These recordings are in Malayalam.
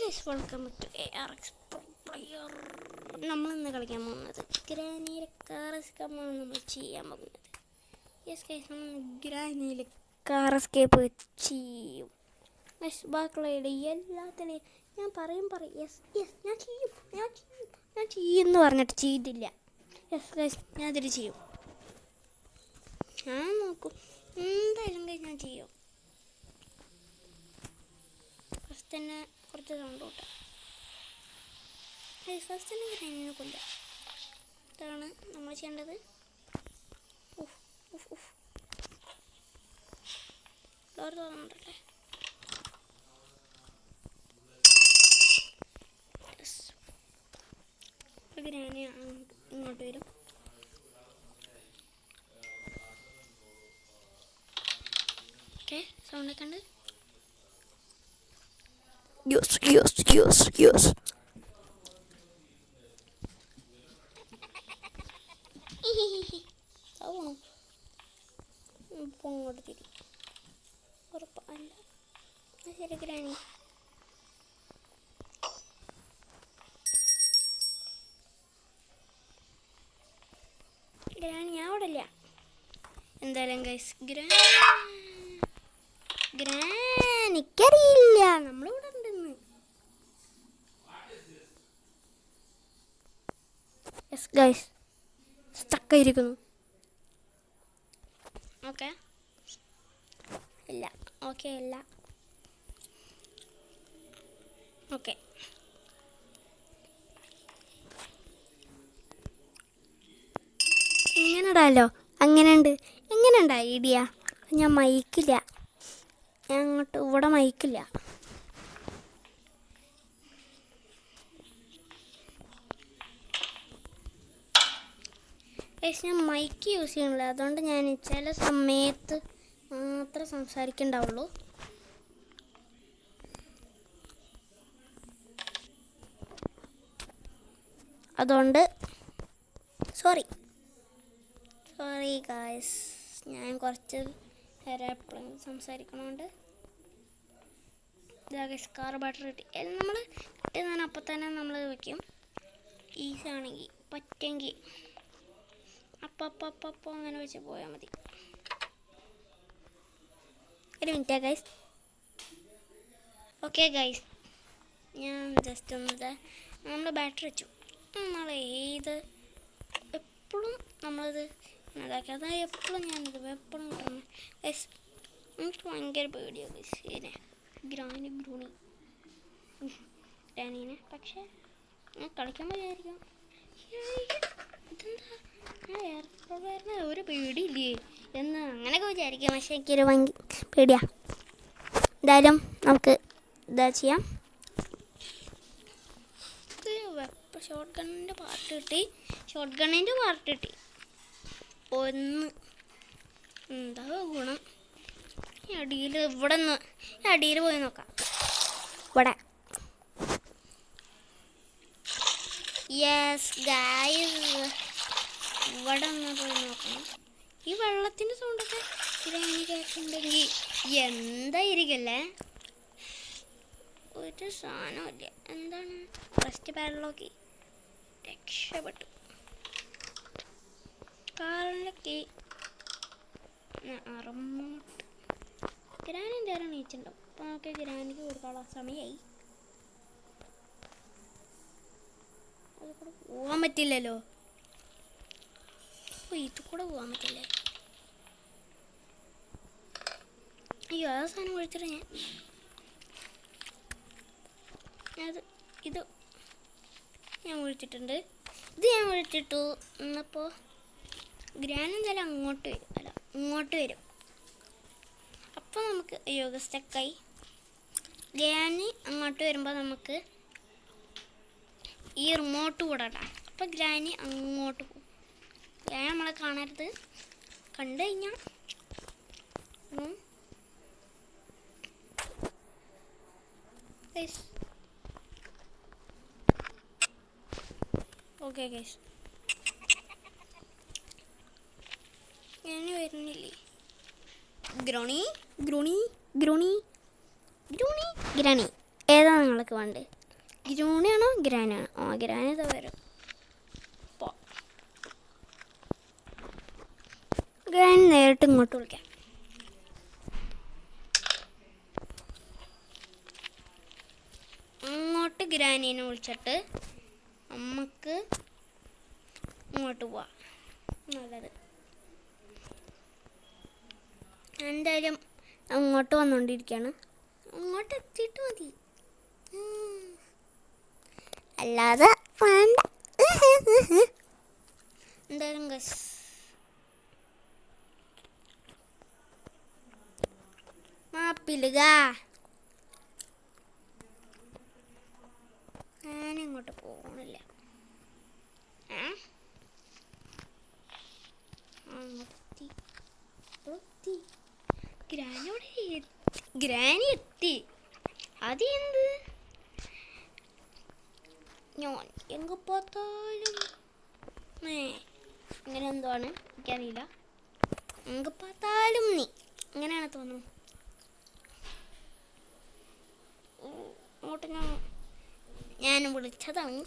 Welcome to ARX Pro Player. നമ്മളിന്ന് കളിക്കാൻ പോകുന്നത് ഗ്രാനിയിലെ കാർ എസ്കേപ്പാണ് നമ്മൾ ചെയ്യാൻ പോകുന്നത്. യെസ് ഗൈസ്, നമ്മൾ ഗ്രാനിയിലെ കാർ എസ്കേപ്പ് ചെയ്യും. ബാക്കിയുള്ള എല്ലാത്തിനെയും ഞാൻ പറയും യെസ് ഞാൻ ചെയ്യുമെന്ന് പറഞ്ഞിട്ട് ചെയ്തില്ല. യെസ് ഗൈസ്, ഞാൻ അതിൽ ചെയ്യും. ഞാൻ നോക്കും, എന്തായാലും ഗൈസ് ഞാൻ ചെയ്യും. ഫസ്റ്റ് തന്നെ കുറച്ച് സൗണ്ട് കൂട്ടാം. ഫസ്റ്റ് തന്നെ ഗ്രാനിനെ കൊല്ലാം. ഇതാണ് നമ്മൾ ചെയ്യേണ്ടത്. ഡോർ തുറന്നിട്ടല്ലേ. ഗ്രാനി ഇങ്ങോട്ട് വരും. ഓക്കെ, സൗണ്ട് ഒക്കെ ഉണ്ട്. Yes. അങ്ങോട്ട് തിരി. ഉറപ്പല്ല ശരി ഗ്രാനി. ഗ്രാനി അവിടെ ഇല്ല. എന്തായാലും ഗൈസ് ഗ്രാനിക്കറിയില്ല നമ്മളിവിടെ ഉണ്ടെന്ന്. യെസ് ഗൈസ്, സ്റ്റക്കായിരിക്കുന്നു. ഓക്കെ ഇല്ല, ഓക്കെ അല്ല. ഓക്കെ ഇങ്ങനെ ഇടാലോ. എങ്ങനെയുണ്ട് ഐഡിയ? ഞാൻ മൈക്കില്ല, ഞാൻ അങ്ങോട്ട് ഇവിടെ മൈക്കില്ല. ഞാൻ മൈക്ക് യൂസ് ചെയ്യണില്ല, അതുകൊണ്ട് ഞാൻ ചില സമയത്ത് മാത്രം സംസാരിക്കണ്ടാവുള്ളൂ. അതുകൊണ്ട് സോറി ഗായ്സ്. ഞാൻ കുറച്ച് നേരം എപ്പോഴും സംസാരിക്കണോണ്ട്. കാർ ബാറ്ററി കിട്ടി. നമ്മൾ കിട്ടിയതാണ് അപ്പം തന്നെ നമ്മൾ വയ്ക്കും. ഈസി ആണെങ്കിൽ പറ്റെങ്കിൽ അപ്പം അങ്ങനെ വെച്ച് പോയാൽ മതി. ഒരു മിനിറ്റാ ഗൈസ്. ഓക്കെ ഗൈസ്, ഞാൻ ജസ്റ്റ് ഒന്ന് നമ്മൾ ബാറ്ററി വെച്ചു. നമ്മൾ എപ്പോഴും നമ്മളിത് ഇതാക്കി. അതായത് എപ്പോഴും ഞാനിത് എപ്പോഴും കിട്ടണം ഗൈസ്. എനിക്ക് ഭയങ്കര പേടിയാണ് ഗൈസ് ഇതിനെ, ഗ്രാനീനെ. പക്ഷേ ഞാൻ കളിക്കുമ്പോൾ വിചാരിക്കും ഇതെന്താ എയർപ്ലെയറിന് ഒരു പേടിയില്ലേ എന്ന് അങ്ങനെയൊക്കെ വിചാരിക്കും. പക്ഷേ എനിക്കൊരു ഭയങ്കര പേടിയാണ്. എന്തായാലും നമുക്ക് ഇതാ ചെയ്യാം. ഷോർട്ട് ഗണ്ണിൻ്റെ പാർട്ട് കിട്ടി. ഒന്ന് എന്താ ഗുണം? അടിയിൽ പോയി നോക്കാം. ഇവിടെ യെസ് ഗൈസ്, ഇവിടെ ഒന്ന് പോയി നോക്കണം. ഈ വെള്ളത്തിൻ്റെ സൗണ്ടൊക്കെ ഗ്രാനി കേൾക്കുന്നുണ്ടെങ്കിൽ എന്തായിരിക്കല്ലേ? ഒരു സാധനമില്ല. എന്താണ് ഫസ്റ്റ് പാഡ്ലോക്ക്? രക്ഷപ്പെട്ടു. കാറിൻ്റെ കീ അറമോട്ട്. ഗ്രാനി എന്തായാലും നീച്ചുണ്ടാവും. അപ്പോൾ നമുക്ക് ഗ്രാനിക്ക് കൊടുക്കാനുള്ള സമയമായി. അതുകൂടെ പോകാൻ പറ്റില്ലല്ലോ. ഇത് കൂടെ പോകാൻ പറ്റില്ലേ? അയ്യോ, ആ സാധനം വിളിച്ചിട്ട് ഇത് ഞാൻ വിളിച്ചിട്ടുണ്ട്. ഞാൻ വിളിച്ചിട്ടു. എന്നപ്പോൾ ഗ്രാനി എന്തായാലും ഇങ്ങോട്ട് വരും. അപ്പോൾ നമുക്ക് സ്റ്റക്കായി. ഗ്രാനി അങ്ങോട്ട് വരുമ്പോൾ നമുക്ക് ഈ റിമോട്ട് കൂടെ ഇടാം. അപ്പോൾ ഗ്രാനി അങ്ങോട്ട് പോകും. ഗ്രാനി നമ്മളെ കാണരുത്. കണ്ടു കഴിഞ്ഞാൽ ഓക്കെ ഗൈസ്, ഞാൻ വരുന്നില്ലേ? ഗ്രാനി ഏതാ നിങ്ങൾക്ക് വേണ്ടത്? ഗ്രൂണിയാണോ ഗ്രാനാണോ? ഗ്രാനി ഇതാ വരും. ഗ്രാനി നേരിട്ട് ഇങ്ങോട്ട് വിളിക്കാം. അങ്ങോട്ട് ഗ്രാനീനെ വിളിച്ചിട്ട് നമുക്ക് ഇങ്ങോട്ട് പോവാം. നല്ലത്. എന്തായാലും അങ്ങോട്ട് വന്നുകൊണ്ടിരിക്കുകയാണ്. അങ്ങോട്ട് എത്തിയിട്ട് മതി, അല്ലാതെ വേണ്ട. എന്തായാലും ഗസ് മാപ്പിലുക. ഞാനിങ്ങോട്ട് പോകണില്ല. ഗ്രാനി എത്തി. അത് എന്ത്? ഞാൻ എങ്ക பார்த்தாലും ഇങ്ങനെ എന്തുവാണ് എനിക്കറിയില്ല. എങ്ക பார்த்தாലും നീ ഇങ്ങനെയാണ് തോന്നുന്നു. അങ്ങോട്ട് ഞാൻ വിളിച്ചതാണ്.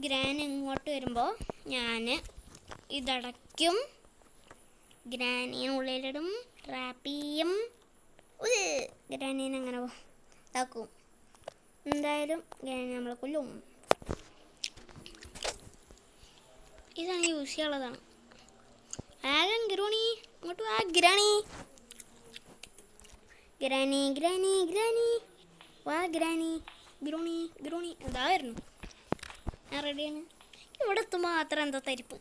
ഗ്രാനി ഇങ്ങോട്ട് വരുമ്പോൾ ഞാൻ ഇതടയ്ക്കും, ഗ്രാനിയെ ഉള്ളിലിടും, ട്രാപ്പ് ചെയ്യും. ഗ്രാനീനെ അങ്ങനെ ഇതാക്കും. എന്തായാലും ഗ്രാനി നമ്മളെ കൊല്ലും. ഇതാണ് യൂസ് ചെയ്യാനുള്ളതാണ്. ആകം ഗ്രോണി ഇങ്ങോട്ട് വാ. ഗ്രാനി ഗ്രാനി ഗ്രാനി ഗ്രാനി വാ. ഗ്രാനി ഗ്രോണി ഗ്രോണി എന്താ വരുന്നു. ഞാൻ റെഡിയാണ്. ഇവിടെ എത്തുമ്പോൾ മാത്രം എന്താ തരിപ്പ്.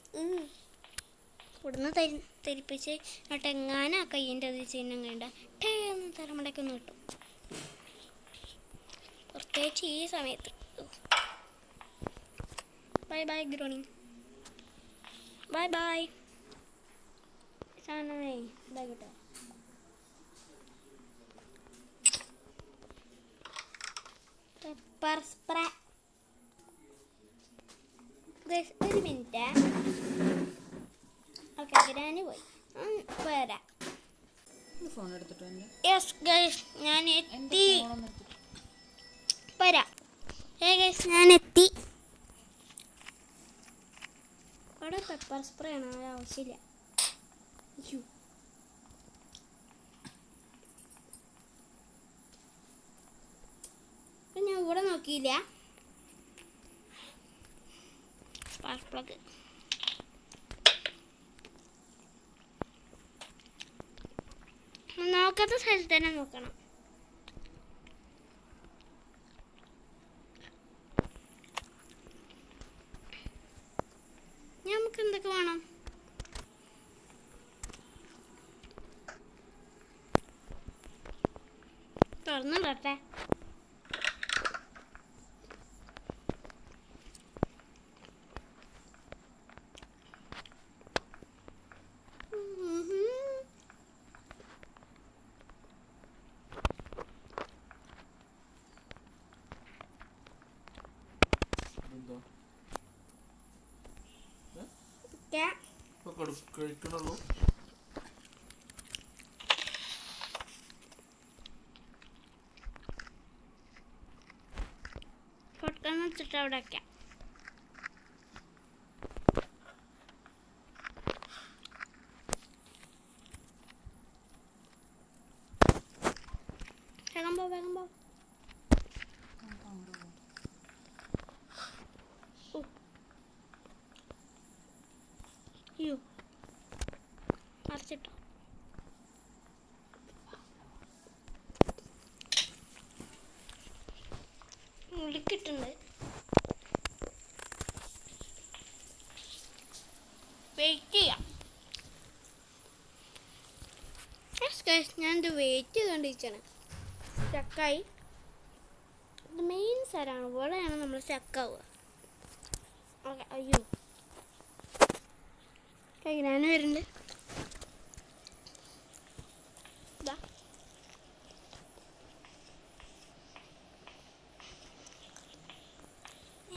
ഇവിടുന്ന് തരിപ്പിച്ച് എന്നിട്ട് എങ്ങാനും ആ കയ്യിൻ്റെ അത് ചിഹ്നം കണ്ട ടേന്ന് തലമുടക്കൊന്ന് കിട്ടും. പ്രത്യേകിച്ച് ഈ സമയത്ത്. Bye bye granny, bye bye. സാധനമേ ഇതാ കിട്ടോ. Pepper spray. ഒരു മിനിറ്റ്. ഓക്കെ, ഗ്രാനി പോയി. വരാം. യെസ് ഗൈസ്, ഞാൻ എത്തി. വരാം. ഗൈസ്, ഞാൻ എത്തി. അവിടെ പെപ്പർ സ്പ്രേ ആണ്, അത് ആവശ്യമില്ല. ഞാൻ ഇവിടെ നോക്കിയില്ല. Spark plug. നോക്കാത്ത സ്ഥലത്ത് തന്നെ നോക്കണം. നമുക്ക് എന്തൊക്കെ വേണം? തുറന്നിടട്ടെ. കഴിക്കണുള്ളൂ. പൊട്ടന്ന് വെച്ചിട്ട് അവിടെ വയ്ക്കാം. വേഗം പോ, വേഗം പോ. മറിച്ചിട്ടോ. ഉളിക്കിട്ടുണ്ട്. വെയിറ്റ് ചെയ്യാം. ഞാനിത് വെയിറ്റ് ചെയ്തുകൊണ്ടിരിക്കുകയാണ്. സ്റ്റക്കായി. ഇത് മെയിൻ സ്ഥലമാണ്, ഇവിടെയാണ് നമ്മൾ സ്റ്റക്കാവുക. ഓക്കെ. അയ്യോ, ഗ്രാനി വരുന്നുണ്ട്.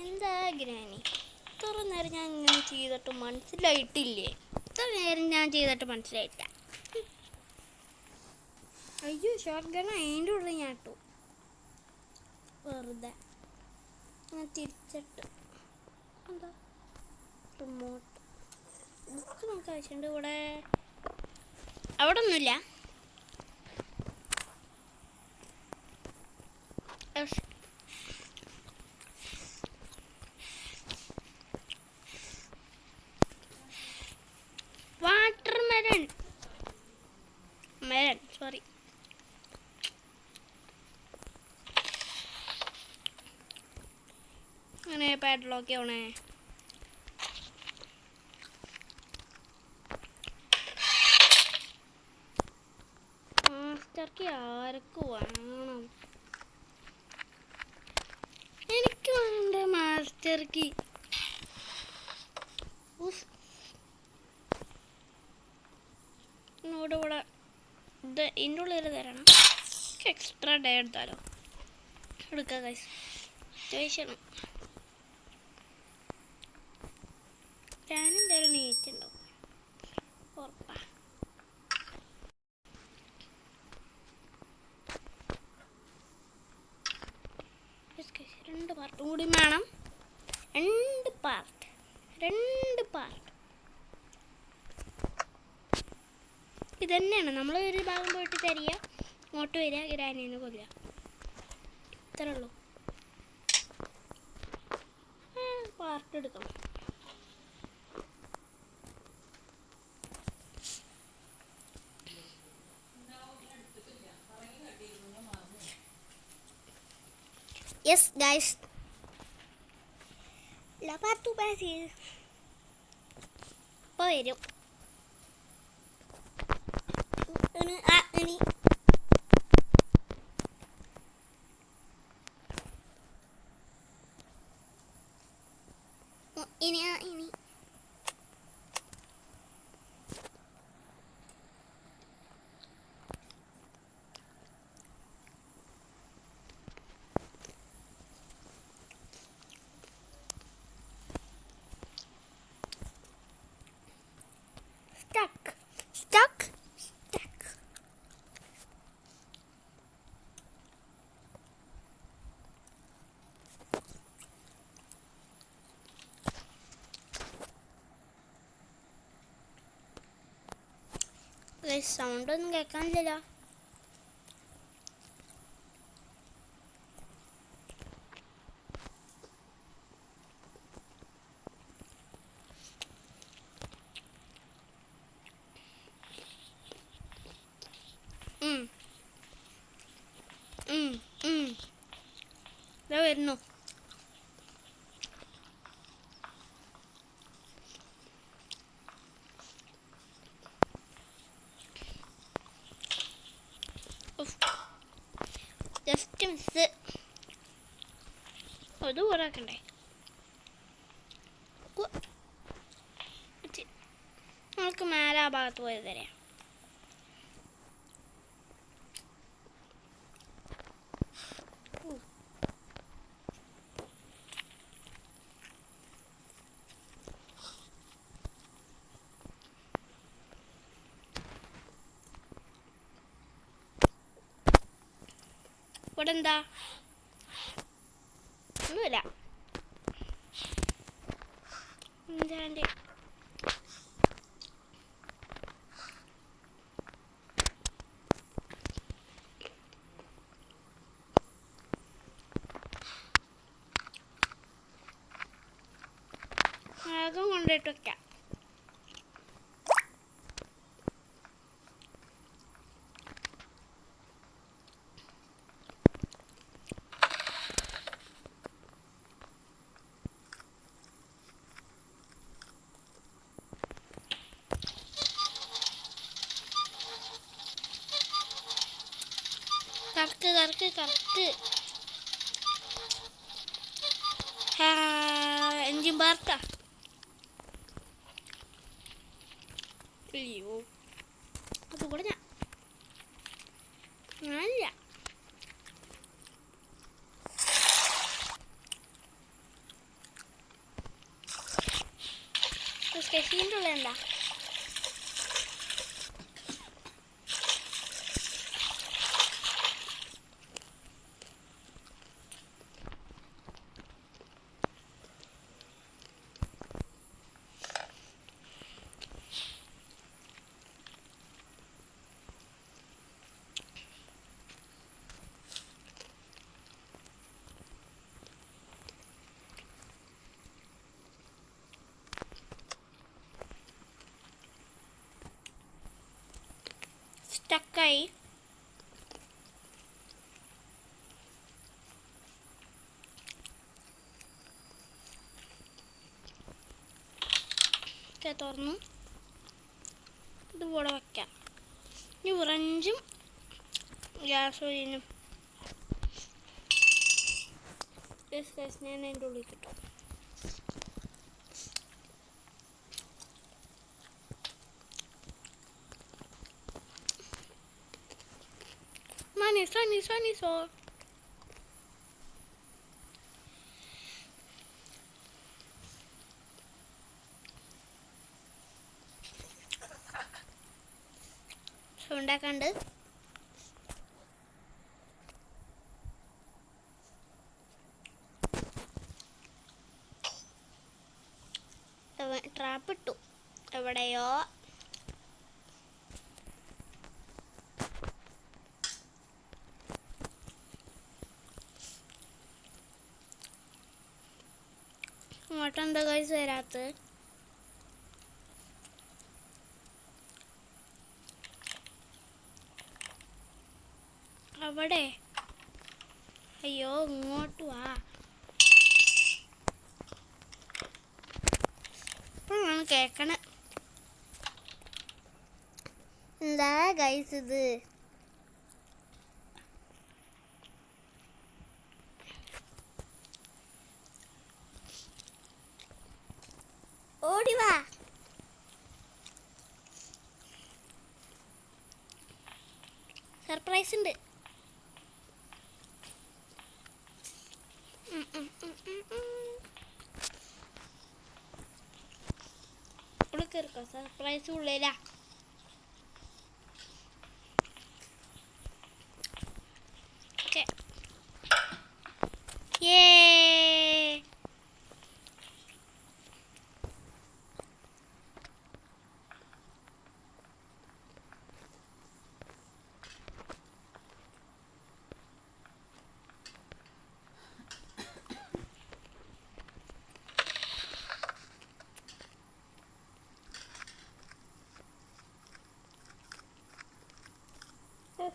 എന്താ ഗ്രാനി, ഇത്ര നേരം ഞാൻ ഇങ്ങനെ ചെയ്തിട്ട് മനസ്സിലായിട്ടില്ലേ? ഇത്ര നേരം ഞാൻ ചെയ്തിട്ട് മനസ്സിലായിട്ട. അയ്യോ, ഷോർട്ട് ഗൺ അതിൻ്റെ ഉള്ളിൽ ഞാൻ ഇട്ടു. വെറുതെ ഞാൻ തിരിച്ചിട്ട് എന്താ റിമോട്ട് ബുക്ക് നമുക്ക് ആവശ്യമുണ്ട്. ഇവിടെ അവിടെ ഒന്നുമില്ല. Water melon sorry. അങ്ങനെ പാഡ്ലോക്ക് ആവണേ. മാസ്റ്റർക്ക് ആരൊക്കെ വേണം? എനിക്ക് വേണ്ട മാസ്റ്റർക്ക്. ഇവിടെ ഇത് ഇതിൻ്റെ ഉള്ളിൽ തരണം. എക്സ്ട്രാ ഡേ എടുത്താലോ? എടുക്കാം ഗൈസ്, അത്യാവശ്യമാണ്. ഞാനെന്തായാലും നീറ്റുണ്ടാവും ഉറപ്പാ. രണ്ട് പാർട്ടും കൂടി വേണം. രണ്ട് പാർട്ട് ഇതന്നെയാണ്. നമ്മൾ ഒരു ഭാഗം പോയിട്ട് തരിക, ഇങ്ങോട്ട് വരിക, ഗ്രാനീന്ന് കൊല്ലുക. ഇത്രേ ഉള്ളൂ. പാർട്ട് എടുക്കണം. യെസ് ഗൈസ്, പാർട്ട് പാസ് ഇപ്പോൾ വരും. ഇനി stuck. സൗണ്ട് ഒന്നും കേൾക്കാനില്ലല്ലോ. വരുന്നു. Just miss. അത് ഊറാക്കണ്ടേ? നമുക്ക് മേലെ ആ ഭാഗത്ത് പോയത് തരാം. ഇവിടെ എന്താ? ഒന്നുമില്ല. എന്താണ്ട് ആകം കൊണ്ടിട്ട് വയ്ക്കാം. കറക്ക് എഞ്ചിൻ പാർട്ടാ. അയ്യോ, അതുകൂടെ ഞാനില്ല. സ്കെച്ചിൻ്റെ ഉള്ള എന്താ? കുക്കായി. തുറന്നു ഇതുപോലെ വയ്ക്കാം. ഇനി ഓറഞ്ചും ഗ്യാസ് ഒഴിഞ്ഞും ഞാൻ അതിൻ്റെ ഉള്ളിൽ കിട്ടും. Maniso. ഉണ്ടാക്കാണ്ട് ട്രാപ്പ് ഇട്ടു എവിടെയോ. ഇങ്ങോട്ടെന്താ ഗൈസ് വരാത്തത്? അവിടെ അയ്യോ ഇങ്ങോട്ട് വാ. ഇപ്പോഴാണ് കേൾക്കണേ. എന്താ ഗൈസ് ഇത്? ഓടി വാ. സർപ്രൈസ് ഉണ്ട്. ഉള്ളിൽ സർപ്രൈസ് ഉള്ളിലാ. ഓക്കെ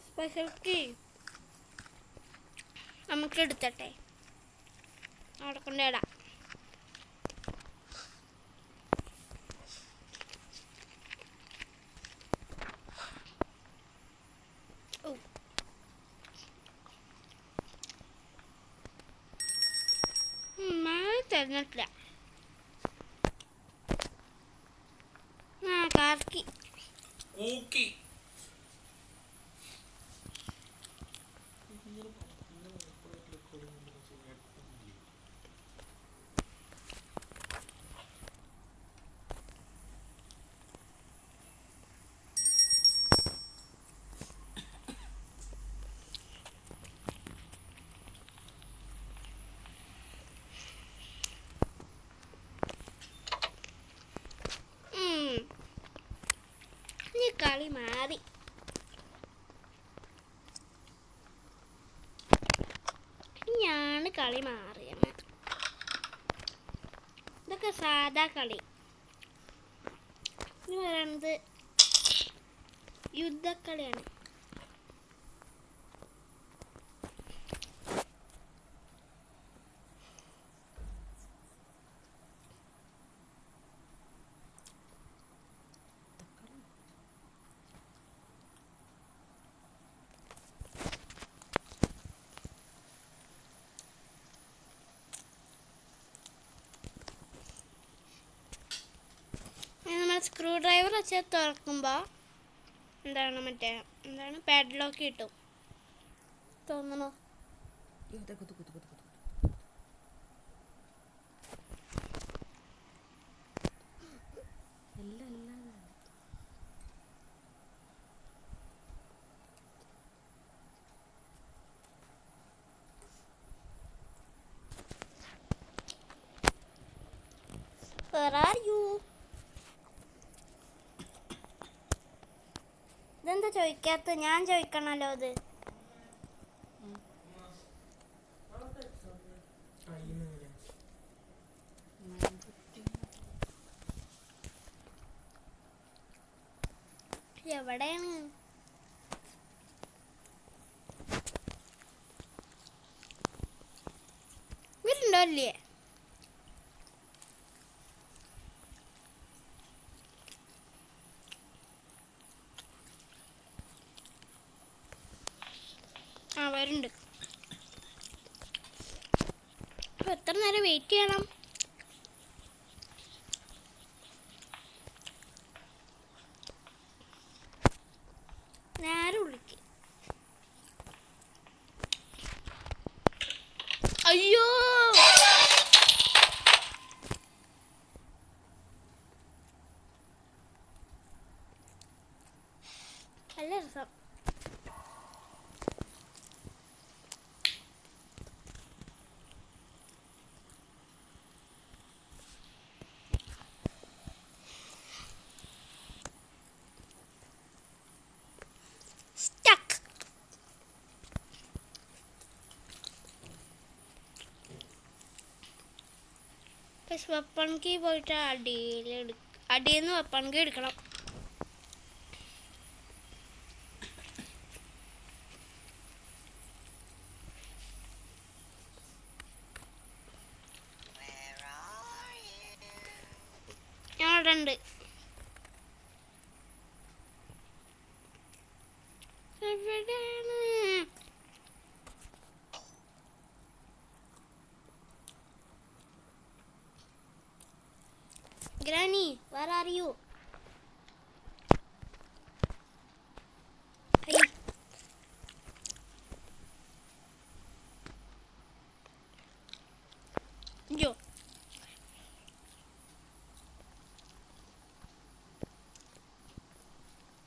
സ്പെഷ്യൽ കീ നമുക്ക് എടുത്തട്ടെ. അവിടെ കൊണ്ടിടാം. തന്നിട്ടില്ല. കാർക്കി കളി മാറി. ഞാന് കളി മാറിയാണ്. ഇതൊക്കെ സാധാ കളി. ഇനി പറയുന്നത് യുദ്ധക്കളിയാണ്. സ്ക്രൂ ഡ്രൈവർ വെച്ച് തുറക്കുമ്പോൾ എന്താണ് പാഡ്ലോക്ക് കിട്ടും തോന്നണോ? Where are you? ഇതെന്താ ചോദിക്കാത്ത? ഞാൻ ചോദിക്കണല്ലോ അത്. എവിടെയാണ് നല്ലല്ലേ? ആ വരുന്നുണ്ട്. അപ്പോൾ എത്ര നേരം വെയിറ്റ് ചെയ്യണം? നേരെ വിളിക്ക്. അയ്യോ നല്ല രസം. സ്റ്റക്ക്. വെപ്പൺകി പോയിട്ട് അടിയിൽ നിന്ന് വെപ്പൺകി എടുക്കണം. ഞാനിവിടെ ഉണ്ട്. എവിടെയാണ്? Granny, where are you? Hey. Yo.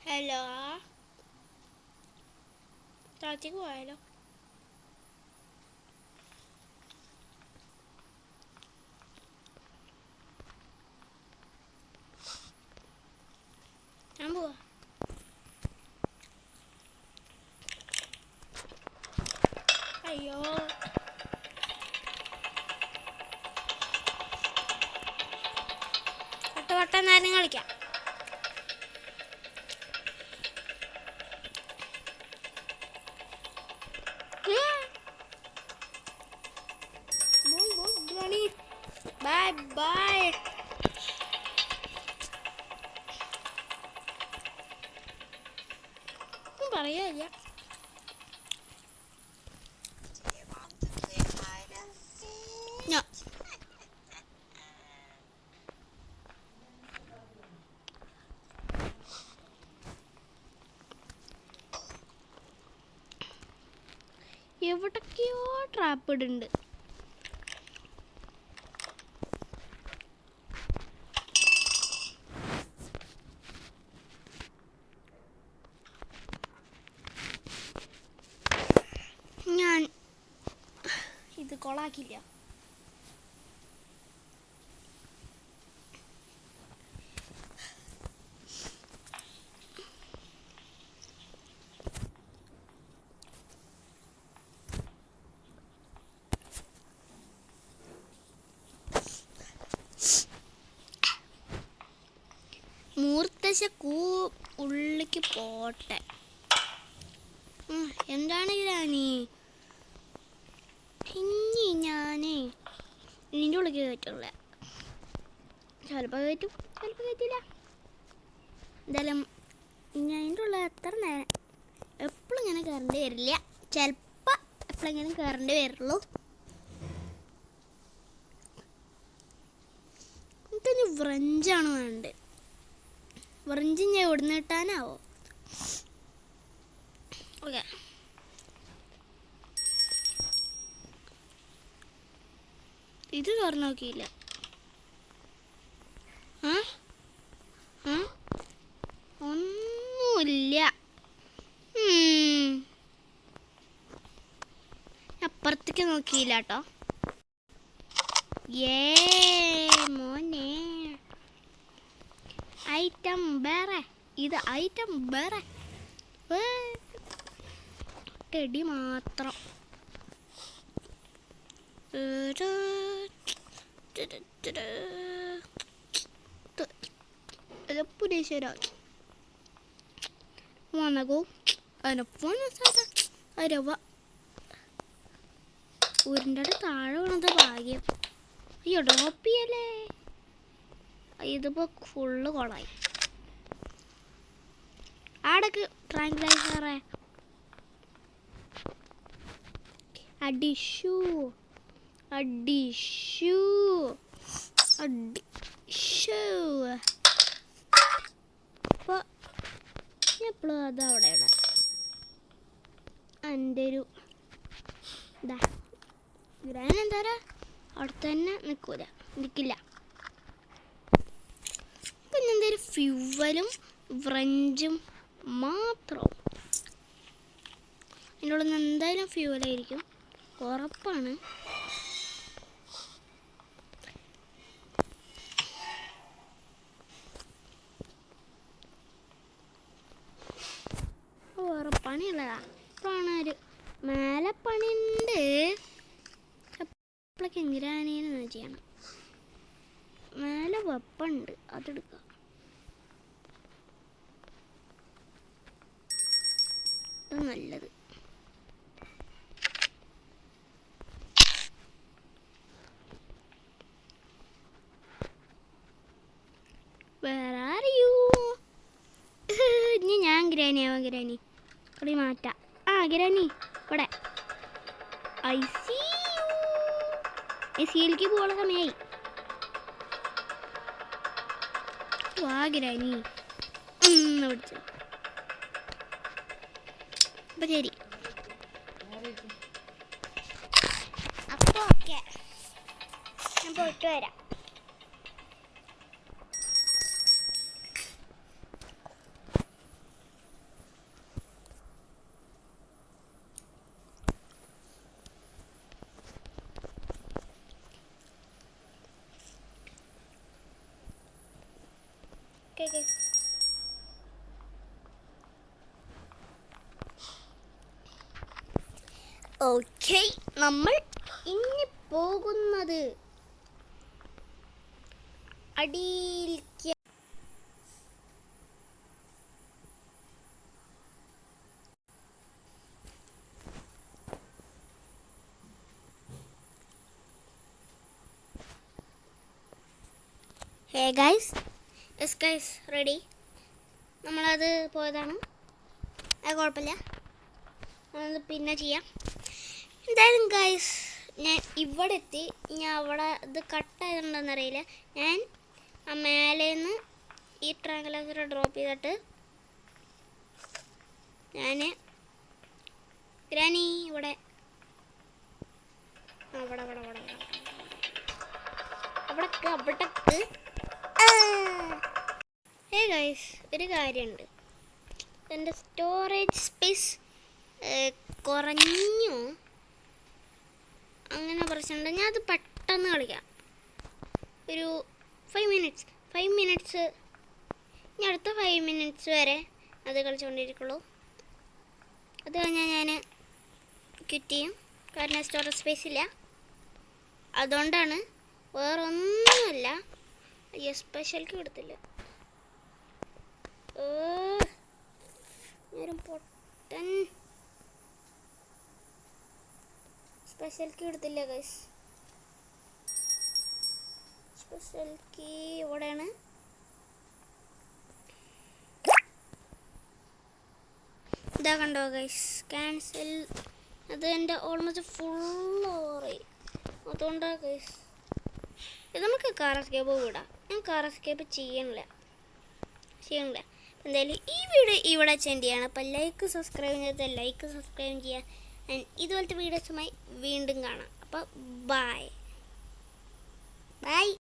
Hello. താഴത്തേക്ക് പോയാലോ? ഞാൻ പോവാ. അയ്യോ വട്ട നേരം കളിക്കാം. Bye bye. പറയാ എവിടൊക്കെയോ ട്രാപ്പ് ഇടുന്നുണ്ട്. ഞാൻ ഇത് കൊളാക്കില്ല. മൂർത്തശ ഉള്ളിക്ക് പോട്ടെ. എന്താണ് ഗ്രാനി? ഇനി ഞാനേ ഇതിൻ്റെ ഉള്ളിലേക്ക് കയറ്റുള്ള. ചിലപ്പോൾ കയറ്റും, ചിലപ്പോൾ കയറ്റില്ല. എന്തായാലും ഞാൻ അതിൻ്റെ ഉള്ളിൽ എത്ര നേരം എപ്പോഴും ഇങ്ങനെ കയറേണ്ടി വരില്ല. ചിലപ്പോൾ എപ്പോഴെങ്കിലും കയറേണ്ടി വരുള്ളൂ. എനിക്കിനി വ്രഞ്ചാണ് വേണ്ടത്. വ്രഞ്ച് ഞാൻ എവിടുന്ന് കിട്ടാനാവോ? ഓക്കെ, ഇത് തുറന്നു നോക്കിയില്ല. ഒന്നുമില്ല. അപ്പുറത്തേക്ക് നോക്കിയില്ല കേട്ടോ. മോനെ ഐറ്റം വേറെ, ഇത് ഐറ്റം വേറെ. ടെടി മാത്രം. പുരേശ്വര wanna go? I don't wanna say that. I don't want. ഉരുൻ്റെ താഴെ വീണത് ഭാഗ്യം. അയ്യോ ഡ്രോപ്പ് ചെയ്യല്ലേ. ഇതിപ്പോൾ ഫുള്ള് കൊളായി. ആടക്ക് ട്രാങ്ക്ലൈസറേ അടിഷു അടിഷു അടിഷു. അപ്പോൾ എപ്പോഴും അതവിടെ ഇടാം. എൻ്റെ ഒരു ഇതാ ഗ്രാൻ എന്താ പറയുക, അവിടെ തന്നെ നിൽക്കില്ല. അപ്പം എന്തൊരു ഫ്യൂവലും വ്രഞ്ചും മാത്രവും. അതിൻ്റെ ഉള്ളിൽ നിന്ന് എന്തായാലും ഫ്യൂവലായിരിക്കും, ഉറപ്പാണ്. വേറെ പണിയുള്ളതാ. അപ്പോഴാണ് ഒരു മേലെ പണിയുണ്ട്. അപ്പോഴൊക്കെ എങ്ങനെയാണെന്ന് ചെയ്യണം. മേലെ വെപ്പുണ്ട്, അതെടുക്കുക. അത് നല്ലത്. വേറെ അറിയൂ. ഇനി ഞാൻ ഗ്രാനിയാവാം. ഗ്രാനി ഇവിടെ മാറ്റാം. ഗ്രാനി ഇവിടെ ഐസിയിലേക്ക് പോകാനുള്ള സമയമായി. വാ ഗ്രാനി പിടിച്ചു. അപ്പം ശരി. അപ്പോൾ ഓക്കെ, ഞാൻ പോയിട്ട് വരാം. ഓക്കെ, നമ്മൾ ഇനി പോകുന്നത് അടിയിലേക്ക്. Hey guys, yes guys, ready. നമ്മളത് പോയതാണ്, അത് കുഴപ്പമില്ല, നമ്മളത് പിന്നെ ചെയ്യാം. എന്തായാലും ഗൈസ്, ഞാൻ ഇവിടെ എത്തി. ഞാൻ അവിടെ ഇത് കട്ടായതുണ്ടെന്നറിയില്ല. ഞാൻ ആ മേലേന്ന് ഈ ട്രാങ്കുലർ ഡ്രോപ്പ് ചെയ്തിട്ട് ഞാൻ ഗ്രാനി ഇവിടെ അവിടേക്ക് ഹേ ഗൈസ്, ഒരു കാര്യമുണ്ട്. എൻ്റെ സ്റ്റോറേജ് സ്പേസ് കുറഞ്ഞു, അങ്ങനെ പ്രശ്നമുണ്ട്. ഞാൻ അത് പെട്ടെന്ന് കളിക്കാം. ഒരു 5 മിനിറ്റ്സ് ഇനി അടുത്ത 5 മിനിറ്റ്സ് വരെ അത് കളിച്ചുകൊണ്ടിരിക്കുള്ളൂ. അത് കഴിഞ്ഞാൽ ഞാൻ ക്വിറ്റ് ചെയ്യും. കാരണം സ്റ്റോറേജ് സ്പേസ് ഇല്ല, അതുകൊണ്ടാണ്. വേറെ ഒന്നുമല്ല. സ്പെഷ്യൽക്ക് കൊടുത്തില്ല. നേരം പൊട്ടൻ സ്പെഷ്യൽ കീ എടുത്തില്ല ഗൈസ്. സ്പെഷ്യൽ കീ ഇവിടെയാണ്. ഇതാ കണ്ടോ ഗൈസ്, ക്യാൻസൽ. അത് എൻ്റെ ഓൾമോസ്റ്റ് ഫുൾ ഓവറായി, അതുകൊണ്ടാണ് ഗൈസ്. ഇത് നമുക്ക് കാർ എസ്കേപ്പ് വിടാം. ഞാൻ കാർ എസ്കേപ്പ് ചെയ്യണില്ല. എന്തായാലും ഈ വീഡിയോ ഇവിടെ സെൻഡ് ചെയ്യണം. അപ്പം സബ്സ്ക്രൈബ് ചെയ്യുക. ഇതുപോലത്തെ വീഡിയോസുമായി വീണ്ടും കാണാം. അപ്പോൾ ബൈ.